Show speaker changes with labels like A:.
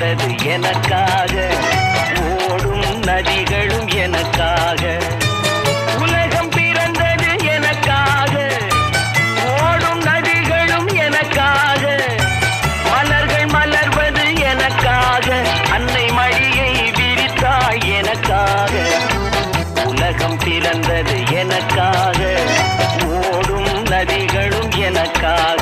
A: பிறந்தது எனக்காக, ஓடும் நதிகளும் எனக்காக. உலகம் பிறந்தது எனக்காக, ஓடும் நதிகளும் எனக்காக. மலர்கள் மலர்வது எனக்காக, அன்னை மடியை விரித்தாய் எனக்காக. உலகம் பிறந்தது எனக்காக, ஓடும் நதிகளும் எனக்காக.